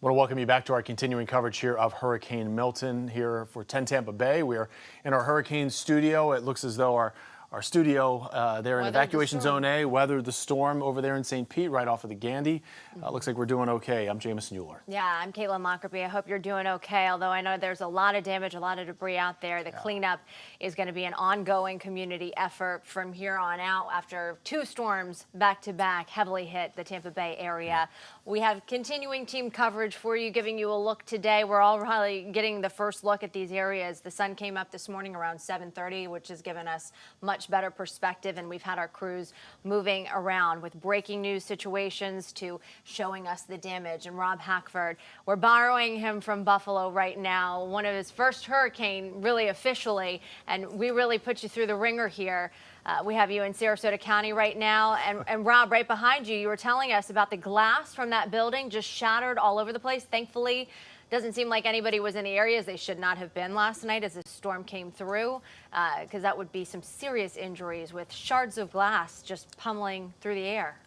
I want to welcome you back to our continuing coverage here of Hurricane Milton here for 10 Tampa Bay. We are in our hurricane studio. It looks as though our studio there in evacuation zone A weathered the storm over there in St. Pete right off of the Gandy. Looks like we're doing okay. I'm Jamison Euler. Yeah, I'm Caitlin Lockerbie. I hope you're doing okay, although I know there's a lot of damage, a lot of debris out there. The cleanup is going to be an ongoing community effort from here on out after two storms back to back heavily hit the Tampa Bay area. We have continuing team coverage for you, giving you a look today. We're already getting the first look at these areas. The sun came up this morning around 7:30, which has given us much better perspective, and we've had our crews moving around with breaking news situations to showing us the damage. And Rob Hackford, we're borrowing him from Buffalo right now, one of his first hurricane, really officially, and we really put you through the ringer here. We have you in Sarasota County right now, and Rob, right behind you, you were telling us about the glass from that building just shattered all over the place. Thankfully, doesn't seem like anybody was in the areas they should not have been last night as the storm came through, because that would be some serious injuries with shards of glass just pummeling through the air.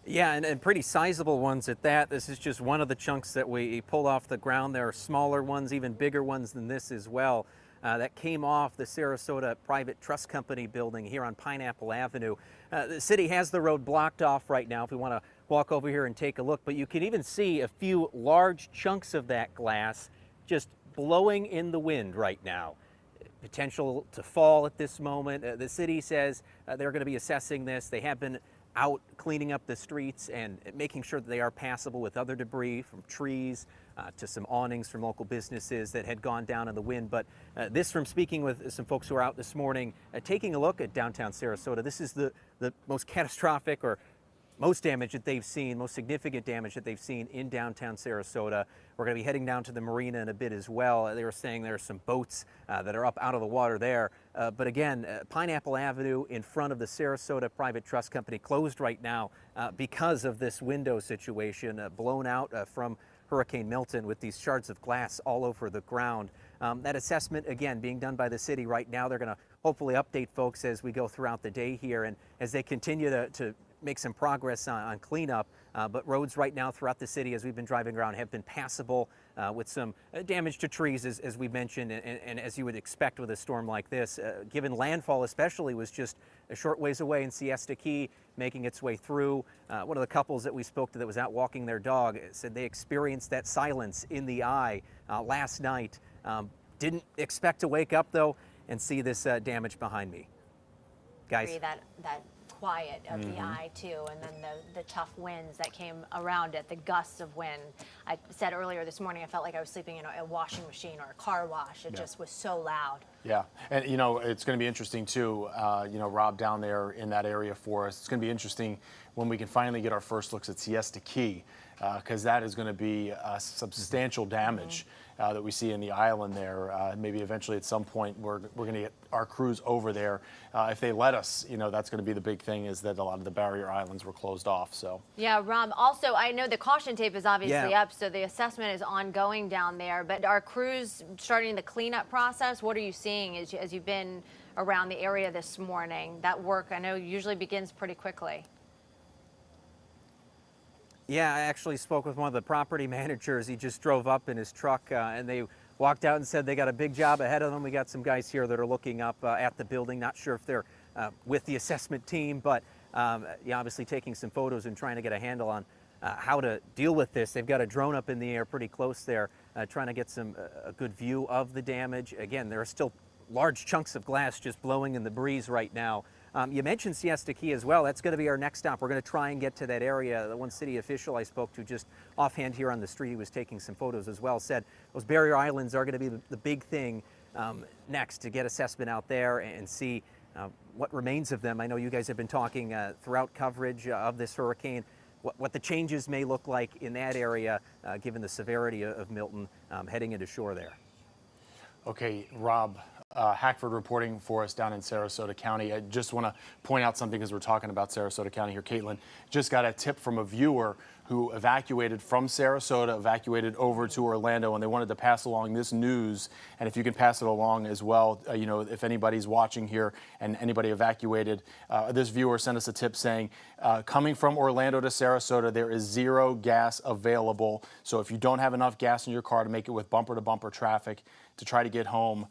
Yeah, and pretty sizable ones at that. This is just one of the chunks that we pulled off the ground. There are smaller ones, even bigger ones than this as well. That came off the Sarasota Private Trust Company building here on Pineapple Avenue. The city has the road blocked off right now if we want to walk over here and take a look, but you can even see a few large chunks of that glass just blowing in the wind right now. Potential to fall at this moment. The city says they're going to be assessing this. They have been out cleaning up the streets and making sure that they are passable with other debris from trees to some awnings from local businesses that had gone down in the wind. But this from speaking with some folks who are out this morning, taking a look at downtown Sarasota. This is the most catastrophic or most damage that they've seen, most significant damage that they've seen in downtown Sarasota. We're going to be heading down to the marina in a bit as well. They were saying there are some boats that are up out of the water there. But again, Pineapple Avenue in front of the Sarasota Private Trust Company closed right now because of this window situation blown out from Hurricane Milton with these shards of glass all over the ground. That assessment, again, being done by the city right now. They're going to hopefully update folks as we go throughout the day here and as they continue to make some progress on cleanup, but roads right now throughout the city as we've been driving around have been passable with some damage to trees as we mentioned, and as you would expect with a storm like this, given landfall especially was just a short ways away in Siesta Key, making its way through. One of the couples that we spoke to that was out walking their dog said they experienced that silence in the eye last night. Didn't expect to wake up though and see this damage behind me. Guys. That quiet of the eye too, and then the tough winds that came around it, the gusts of wind. I said earlier this morning I felt like I was sleeping in a washing machine or a car wash. It just was so loud. Yeah, and you know, it's going to be interesting too, you know, Rob down there in that area for us. It's going to be interesting when we can finally get our first looks at Siesta Key, because that is going to be substantial damage that we see in the island there. Maybe eventually at some point we're going to get our crews over there. If they let us, you know, that's going to be the big thing, is that a lot of the barrier islands were closed off. So yeah, Rob, also I know the caution tape is obviously up, so the assessment is ongoing down there, but are crews starting the cleanup process? What are you seeing as you've been around the area this morning? That work I know usually begins pretty quickly. Yeah, I actually spoke with one of the property managers. He just drove up in his truck and they walked out and said they got a big job ahead of them. We got some guys here that are looking up at the building. Not sure if they're with the assessment team, but yeah, obviously taking some photos and trying to get a handle on how to deal with this. They've got a drone up in the air pretty close there, trying to get a good view of the damage. Again, there are still large chunks of glass just blowing in the breeze right now. You mentioned Siesta Key as well. That's going to be our next stop. We're going to try and get to that area. The one city official I spoke to just offhand here on the street, he was taking some photos as well, said those barrier islands are going to be the big thing next, to get assessment out there and see what remains of them. I know you guys have been talking throughout coverage of this hurricane, what the changes may look like in that area given the severity of Milton heading into shore there. okay, Rob, Hackford reporting for us down in Sarasota County. I just want to point out something because we're talking about Sarasota County here. Caitlin just got a tip from a viewer who evacuated from Sarasota, evacuated over to Orlando, and they wanted to pass along this news. And if you can pass it along as well, if anybody's watching here and anybody evacuated, this viewer sent us a tip saying, coming from Orlando to Sarasota, there is 0 gas available. So if you don't have enough gas in your car to make it with bumper-to-bumper traffic to try to get home,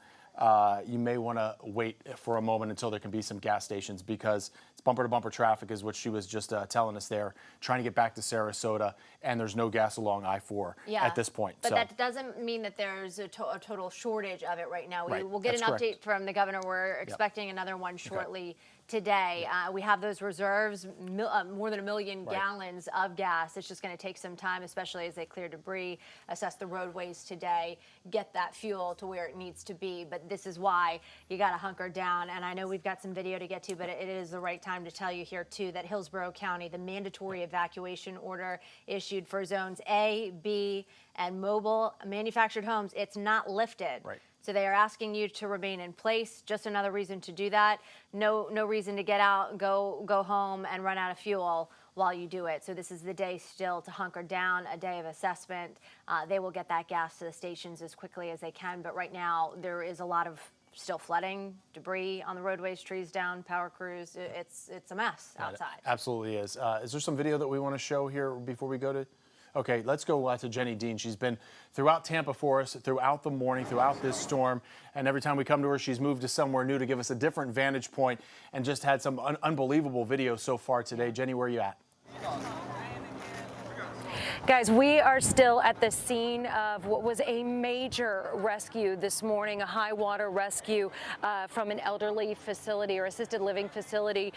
you may want to wait for a moment until there can be some gas stations, because it's bumper-to-bumper traffic is what she was just telling us there, trying to get back to Sarasota, and there's no gas along I-4 at this point. But that doesn't mean that there's a total shortage of it right now. Right. We'll get That's an correct. update from the governor. We're expecting another one shortly. Today. We have those reserves, more than 1 million gallons of gas. It's just going to take some time, especially as they clear debris, assess the roadways today, get that fuel to where it needs to be. But this is why you got to hunker down. And I know we've got some video to get to, but it is the right time to tell you here, too, that Hillsborough County, the mandatory evacuation order issued for zones A, B, and mobile manufactured homes, it's not lifted. Right. So they are asking you to remain in place. Just another reason to do that. No reason to get out, go home and run out of fuel while you do it. So this is the day still to hunker down, a day of assessment. They will get that gas to the stations as quickly as they can. But right now there is a lot of still flooding, debris on the roadways, trees down, power crews. It's a mess outside. It absolutely is. Is there some video that we want to show here before we go to? Okay, let's go to Jenny Dean. She's been throughout Tampa for us, throughout the morning, throughout this storm. And every time we come to her, she's moved to somewhere new to give us a different vantage point and just had some unbelievable videos so far today. Jenny, where are you at? Guys, we are still at the scene of what was a major rescue this morning, a high water rescue from an elderly facility or assisted living facility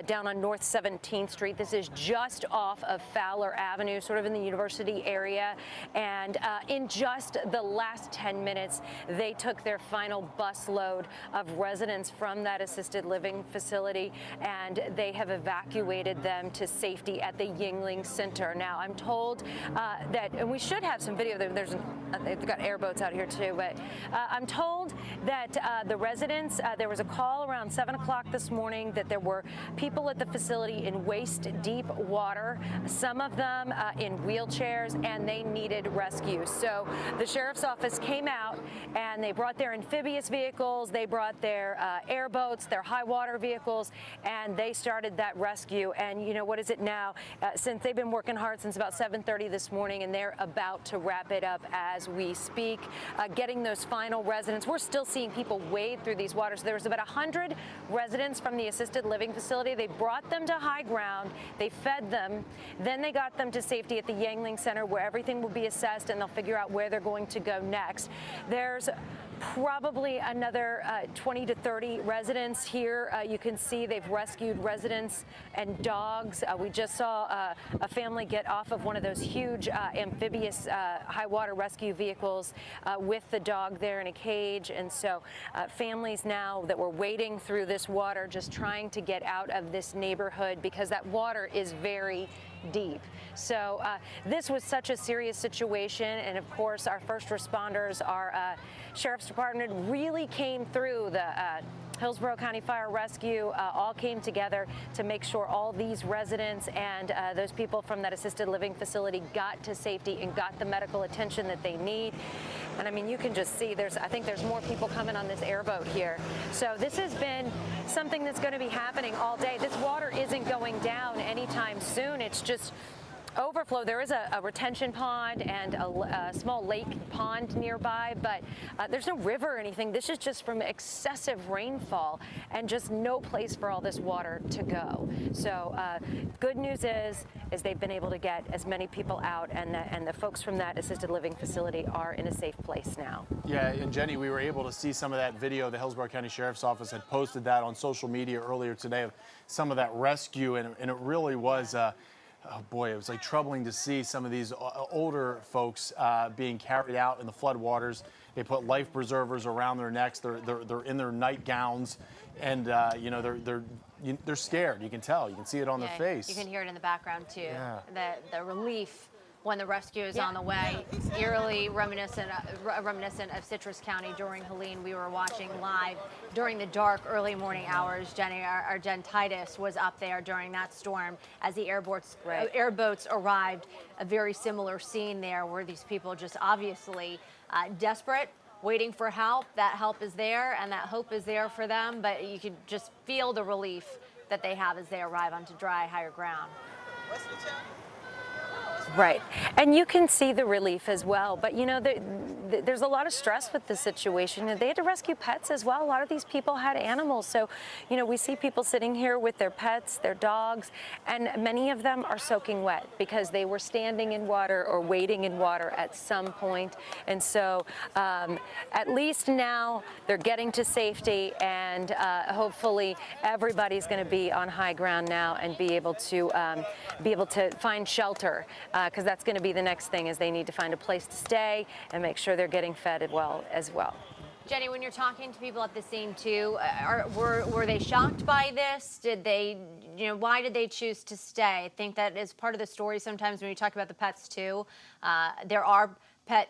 down on North 17th Street. This is just off of Fowler Avenue, sort of in the university area. And in just the last 10 minutes, they took their final bus load of residents from that assisted living facility, and they have evacuated them to safety at the Yingling Center. Now, I'm told and we should have some video. They've got airboats out here too, but I'm told that the residents, there was a call around 7 o'clock this morning that there were people at the facility in waist-deep water, some of them in wheelchairs, and they needed rescue. So the sheriff's office came out and they brought their amphibious vehicles, they brought their airboats, their high water vehicles, and they started that rescue. And you know, what is it now? Since they've been working hard since about 7:30 this morning, and they're about to wrap it up as we speak, getting those final residents. We're still seeing people wade through these waters. There was about 100 residents from the assisted living facility. They brought them to high ground, they fed them, then they got them to safety at the Yangling Center, where everything will be assessed and they'll figure out where they're going to go next. There's probably another 20 to 30 residents here. You can see they've rescued residents and dogs. We just saw a family get off of one of those huge amphibious high water rescue vehicles with the dog there in a cage. And so families now that were wading through this water, just trying to get out of this neighborhood because that water is very deep. So this was such a serious situation, and of course our first responders, our Sheriff's Department really came through. The Hillsborough County Fire Rescue all came together to make sure all these residents and those people from that assisted living facility got to safety and got the medical attention that they need. And I mean, you can just see I think there's more people coming on this airboat here. So this has been something that's going to be happening all day. This water isn't going down anytime soon. It's just overflow. There is a retention pond and a small lake pond nearby, but there's no river or anything. This is just from excessive rainfall and just no place for all this water to go. So good news is they've been able to get as many people out, and the folks from that assisted living facility are in a safe place now. Yeah, and Jenny, we were able to see some of that video. The Hillsborough County Sheriff's Office had posted that on social media earlier today of some of that rescue, and it really was oh boy, it was like troubling to see some of these older folks being carried out in the floodwaters. They put life preservers around their necks. They're in their nightgowns, and they're scared. You can tell. You can see it on their face. You can hear it in the background too. Yeah. The relief when the rescue is on the way. Eerily reminiscent of Citrus County during Helene. We were watching live during the dark early morning hours. Jenny, our Jen Titus was up there during that storm as the airboats arrived. A very similar scene there where these people just obviously desperate, waiting for help. That help is there and that hope is there for them, but you could just feel the relief that they have as they arrive onto dry, higher ground. Right. And you can see the relief as well. But, you know, there's a lot of stress with the situation. They had to rescue pets as well. A lot of these people had animals. So, you know, we see people sitting here with their pets, their dogs, and many of them are soaking wet because they were standing in water or wading in water at some point. And so at least now they're getting to safety, and hopefully everybody's going to be on high ground now and be able to find shelter. Because that's going to be the next thing, is they need to find a place to stay and make sure they're getting fed as well. Jenny, when you're talking to people at the scene too, were they shocked by this? Did they, you know, why did they choose to stay? I think that is part of the story sometimes when you talk about the pets too. There are pet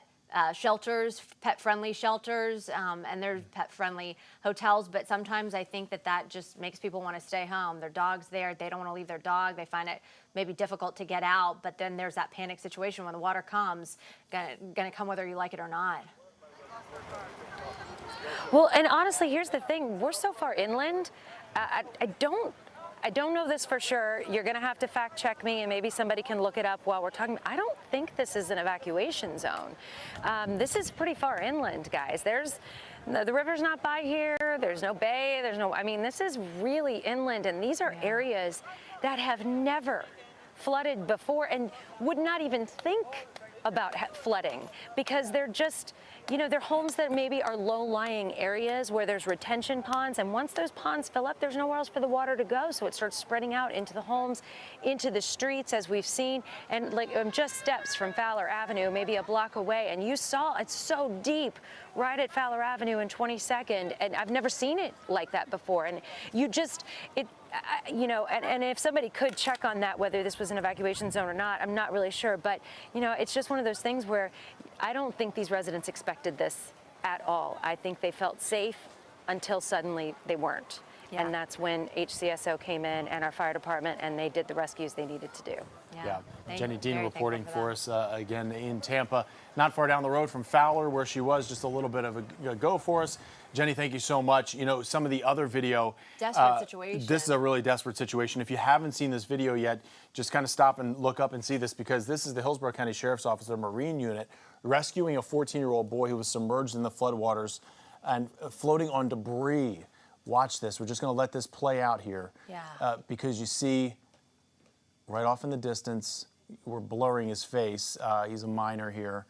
shelters, pet-friendly shelters, and there's pet-friendly hotels, but sometimes I think that just makes people want to stay home. Their dog's there, they don't want to leave their dog, they find it maybe difficult to get out, but then there's that panic situation when the water comes, gonna come whether you like it or not. Well, and honestly, here's the thing, we're so far inland, I don't know this for sure. You're going to have to fact check me, and maybe somebody can look it up while we're talking. I don't think this is an evacuation zone. This is pretty far inland, guys. The river's not by here. There's no bay. I mean, this is really inland, and these are areas that have never flooded before and would not even think about flooding, because they're just, you know, they're homes that maybe are low-lying areas where there's retention ponds, and once those ponds fill up, there's nowhere else for the water to go, so it starts spreading out into the homes, into the streets, as we've seen, and like just steps from Fowler Avenue, maybe a block away, and you saw it's so deep right at Fowler Avenue and 22nd, and I've never seen it like that before, and you know, and if somebody could check on that, whether this was an evacuation zone or not, I'm not really sure. But, you know, it's just one of those things where I don't think these residents expected this at all. I think they felt safe until suddenly they weren't. Yeah. And that's when HCSO came in and our fire department, and they did the rescues they needed to do. Yeah. Jenny Dean reporting for us again in Tampa, not far down the road from Fowler, where she was, just a little bit of a go for us. Jenny, thank you so much. You know, some of the other video. Desperate situation. This is a really desperate situation. If you haven't seen this video yet, just kind of stop and look up and see this, because this is the Hillsborough County Sheriff's Office, their Marine unit, rescuing a 14-year-old boy who was submerged in the floodwaters and floating on debris. Watch this. We're just going to let this play out here. Yeah. Because you see right off in the distance, we're blurring his face. He's a minor here.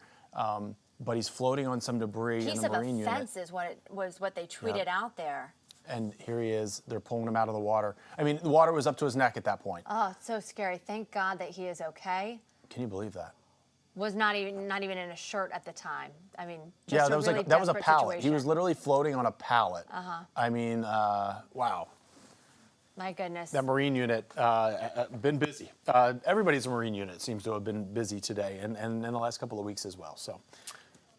But he's floating on some debris in the Marine unit. Piece of a fence was what they tweeted out there. And here he is. They're pulling him out of the water. I mean, the water was up to his neck at that point. Oh, it's so scary. Thank God that he is okay. Can you believe that? Was not even in a shirt at the time. I mean, just yeah, that was a pallet. Situation. He was literally floating on a pallet. Uh-huh. I mean, wow. My goodness. That Marine unit been busy. Everybody's Marine unit seems to have been busy today, and in the last couple of weeks as well. So.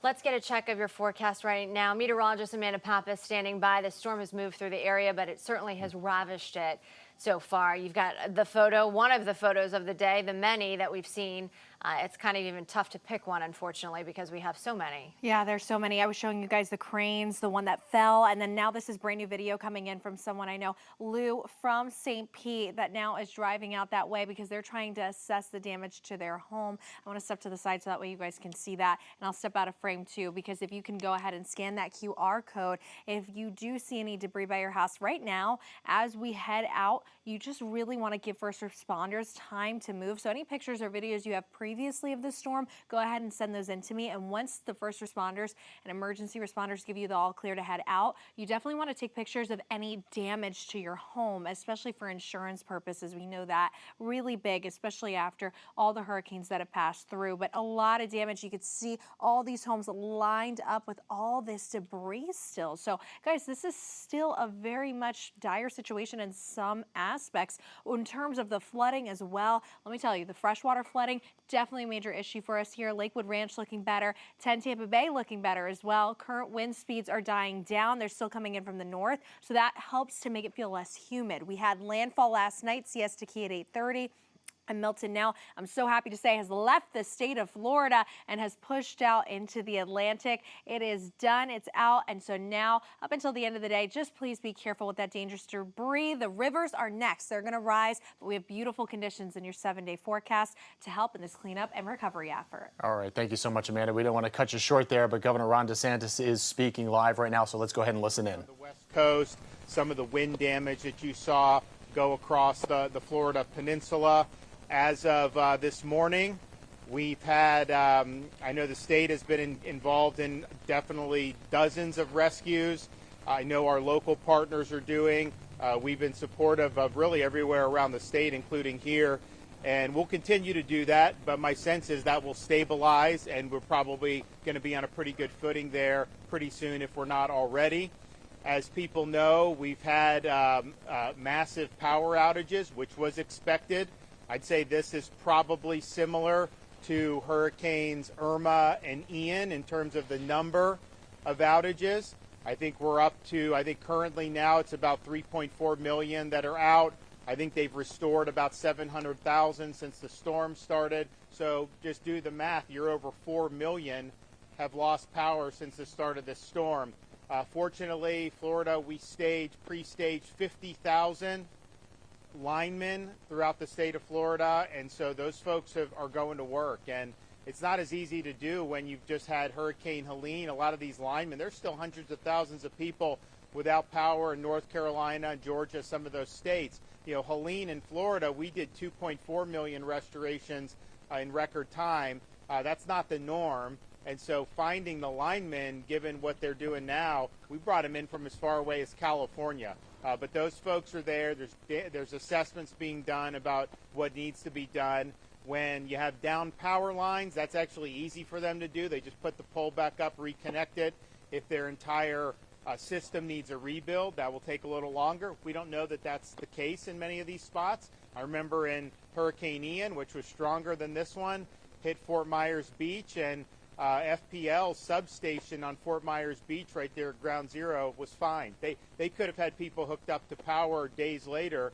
Let's get a check of your forecast right now. Meteorologist Amanda Pappas standing by. The storm has moved through the area, but it certainly has ravished it so far. You've got the photo, one of the photos of the day, the many that we've seen. It's kind of even tough to pick one, unfortunately, because we have so many. Yeah, there's so many. I was showing you guys the cranes, the one that fell, and then now this is brand new video coming in from someone I know, Lou from St. Pete, that now is driving out that way because they're trying to assess the damage to their home. I want to step to the side so that way you guys can see that, and I'll step out of frame too, because if you can go ahead and scan that QR code, if you do see any debris by your house right now, as we head out, you just really want to give first responders time to move. So any pictures or videos you have previously of the storm, go ahead and send those in to me. And once the first responders and emergency responders give you the all clear to head out, you definitely want to take pictures of any damage to your home, especially for insurance purposes. We know that really big, especially after all the hurricanes that have passed through. But a lot of damage. You could see all these homes lined up with all this debris still. So guys, this is still a very much dire situation in some aspects. aspects in terms of the flooding as well. Let me tell you, the freshwater flooding, definitely a major issue for us here. Lakewood Ranch looking better, 10 Tampa Bay looking better as well. Current wind speeds are dying down. They're still coming in from the north, so that helps to make it feel less humid. We had landfall last night, siesta key at 8:30. And Milton now, I'm so happy to say, has left the state of Florida and has pushed out into the Atlantic. It is done. It's out. And so now, up until the end of the day, just please be careful with that dangerous debris. The rivers are next. They're going to rise, but we have beautiful conditions in your 7-day forecast to help in this cleanup and recovery effort. All right. Thank you so much, Amanda. We don't want to cut you short there, but Governor Ron DeSantis is speaking live right now, so let's go ahead and listen in. The West Coast, some of the wind damage that you saw go across the Florida peninsula. As of this morning, we've had, I know the state has been involved in definitely dozens of rescues. I know our local partners are doing. We've been supportive of really everywhere around the state, including here. And we'll continue to do that, but my sense is that will stabilize, and we're probably going to be on a pretty good footing there pretty soon if we're not already. As people know, we've had massive power outages, which was expected. I'd say this is probably similar to Hurricanes Irma and Ian in terms of the number of outages. I think we're up to, currently now it's about 3.4 million that are out. I think they've restored about 700,000 since the storm started. So just do the math, you're over 4 million have lost power since the start of this storm. Fortunately, Florida, we pre-staged 50,000 linemen throughout the state of Florida, and so those folks are going to work. And it's not as easy to do when you've just had Hurricane Helene. A lot of these linemen, there's still hundreds of thousands of people without power in North Carolina, Georgia, some of those states. You know, Helene in Florida, we did 2.4 million restorations in record time. That's not the norm. And so finding the linemen, given what they're doing now, we brought them in from as far away as California. But those folks are there. There's assessments being done about what needs to be done. When you have down power lines, that's actually easy for them to do. They just put the pole back up, reconnect it. If their entire system needs a rebuild, that will take a little longer. We don't know that that's the case in many of these spots. I remember in Hurricane Ian, which was stronger than this one, hit Fort Myers Beach, and FPL substation on Fort Myers Beach right there at Ground Zero was fine. They could have had people hooked up to power days later.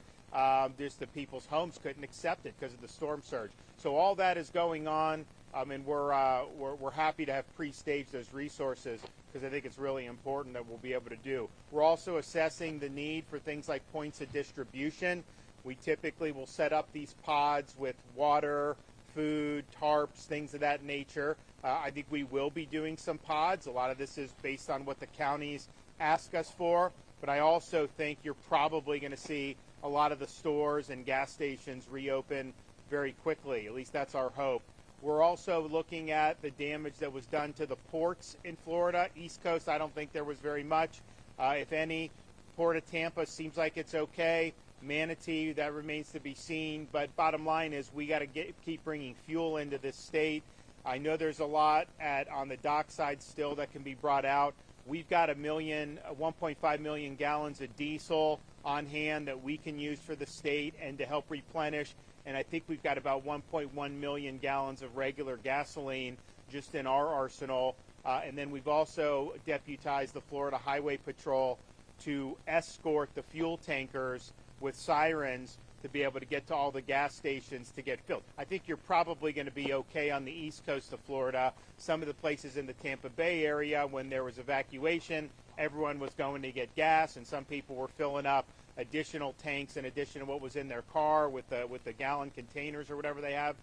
Just the people's homes couldn't accept it because of the storm surge. So all that is going on, and we're happy to have pre-staged those resources because I think it's really important that we'll be able to do. We're also assessing the need for things like points of distribution. We typically will set up these pods with water, food, tarps, things of that nature. I think we will be doing some pods. A lot of this is based on what the counties ask us for, but I also think you're probably going to see a lot of the stores and gas stations reopen very quickly. At least that's our hope. We're also looking at the damage that was done to the ports in Florida. East Coast, I don't think there was very much, if any. Port of Tampa seems like it's okay. Manatee, that remains to be seen. But bottom line is we got to keep bringing fuel into this state. I know there's a lot on the dock side still that can be brought out. We've got 1.5 million gallons of diesel on hand that we can use for the state and to help replenish. And I think we've got about 1.1 million gallons of regular gasoline just in our arsenal. And then we've also deputized the Florida Highway Patrol to escort the fuel tankers with sirens to be able to get to all the gas stations to get filled. I think you're probably going to be okay on the east coast of Florida. Some of the places in the Tampa Bay area, when there was evacuation, everyone was going to get gas, and some people were filling up additional tanks in addition to what was in their car with the gallon containers or whatever they have,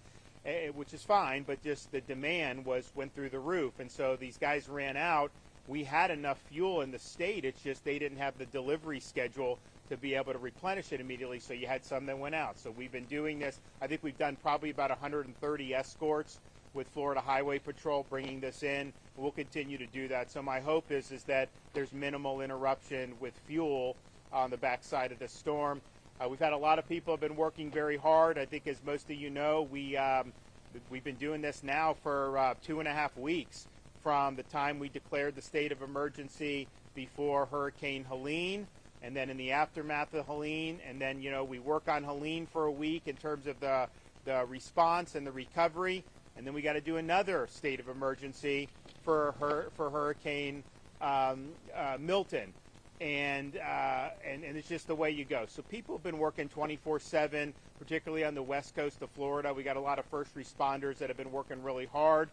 which is fine, but just the demand went through the roof. And so these guys ran out. We had enough fuel in the state. It's just they didn't have the delivery schedule to be able to replenish it immediately, so you had some that went out. So we've been doing this. I think we've done probably about 130 escorts with Florida Highway Patrol bringing this in. We'll continue to do that. So my hope is that there's minimal interruption with fuel on the backside of the storm. We've had a lot of people have been working very hard. I think, as most of you know, we've been doing this now for 2.5 weeks from the time we declared the state of emergency before Hurricane Helene. and then in the aftermath of Helene, and then, we work on Helene for a week in terms of the response and the recovery, and then we got to do another state of emergency for hurricane-milton. And it's just the way you go. So people have been working 24/7, particularly on the west coast of Florida. We got a lot of first responders that have been working really hard.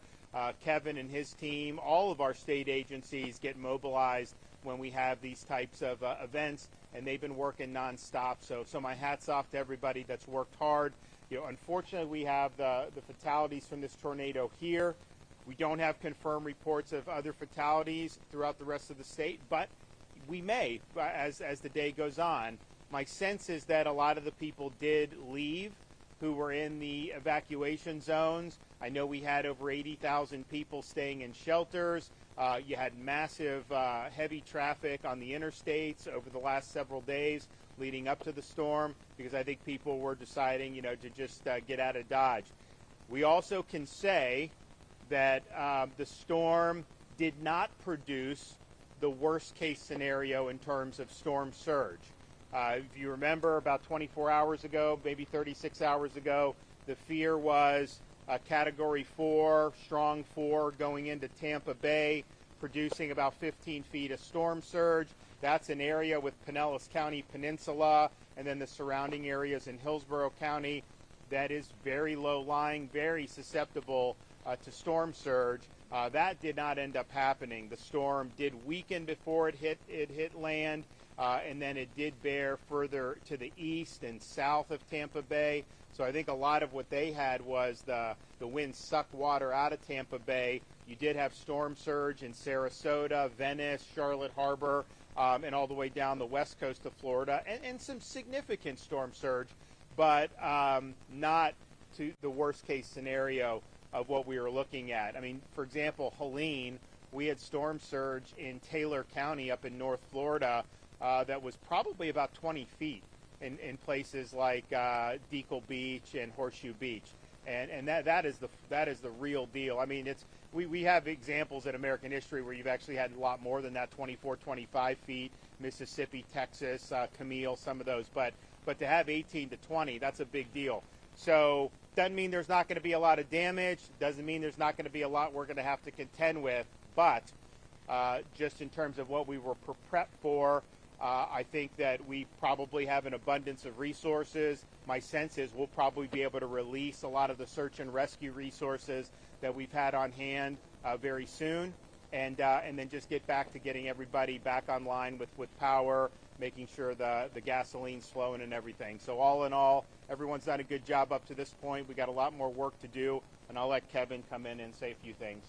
Kevin and his team, all of our state agencies get mobilized when we have these types of events, and they've been working nonstop. So my hat's off to everybody that's worked hard. Unfortunately, we have the fatalities from this tornado here. We don't have confirmed reports of other fatalities throughout the rest of the state, but we may as the day goes on. My sense is that a lot of the people did leave who were in the evacuation zones. I know we had over 80,000 people staying in shelters. You had massive heavy traffic on the interstates over the last several days leading up to the storm, because I think people were deciding, to just get out of Dodge. We also can say that the storm did not produce the worst case scenario in terms of storm surge. If you remember, about 24 hours ago, maybe 36 hours ago, the fear was a Category 4, strong 4, going into Tampa Bay, producing about 15 feet of storm surge. That's an area with Pinellas County Peninsula and then the surrounding areas in Hillsborough County that is very low-lying, very susceptible to storm surge. That did not end up happening. The storm did weaken before it hit land, and then it did bear further to the east and south of Tampa Bay. So I think a lot of what they had was the wind sucked water out of Tampa Bay. You did have storm surge in Sarasota, Venice, Charlotte Harbor, and all the way down the west coast of Florida, and some significant storm surge, but not to the worst case scenario of what we were looking at. I mean, for example, Helene, we had storm surge in Taylor County up in North Florida that was probably about 20 feet in places like Deacle Beach and Horseshoe Beach. And that is the real deal. I mean, we have examples in American history where you've actually had a lot more than that, 24, 25 feet, Mississippi, Texas, Camille, some of those. But to have 18 to 20, that's a big deal. So doesn't mean there's not going to be a lot of damage. Doesn't mean there's not going to be a lot we're going to have to contend with. But just in terms of what we were prepped for, I think that we probably have an abundance of resources. My sense is we'll probably be able to release a lot of the search and rescue resources that we've had on hand very soon, and then just get back to getting everybody back online with power, making sure the gasoline's flowing and everything. So all in all, everyone's done a good job up to this point. We got a lot more work to do, and I'll let Kevin come in and say a few things.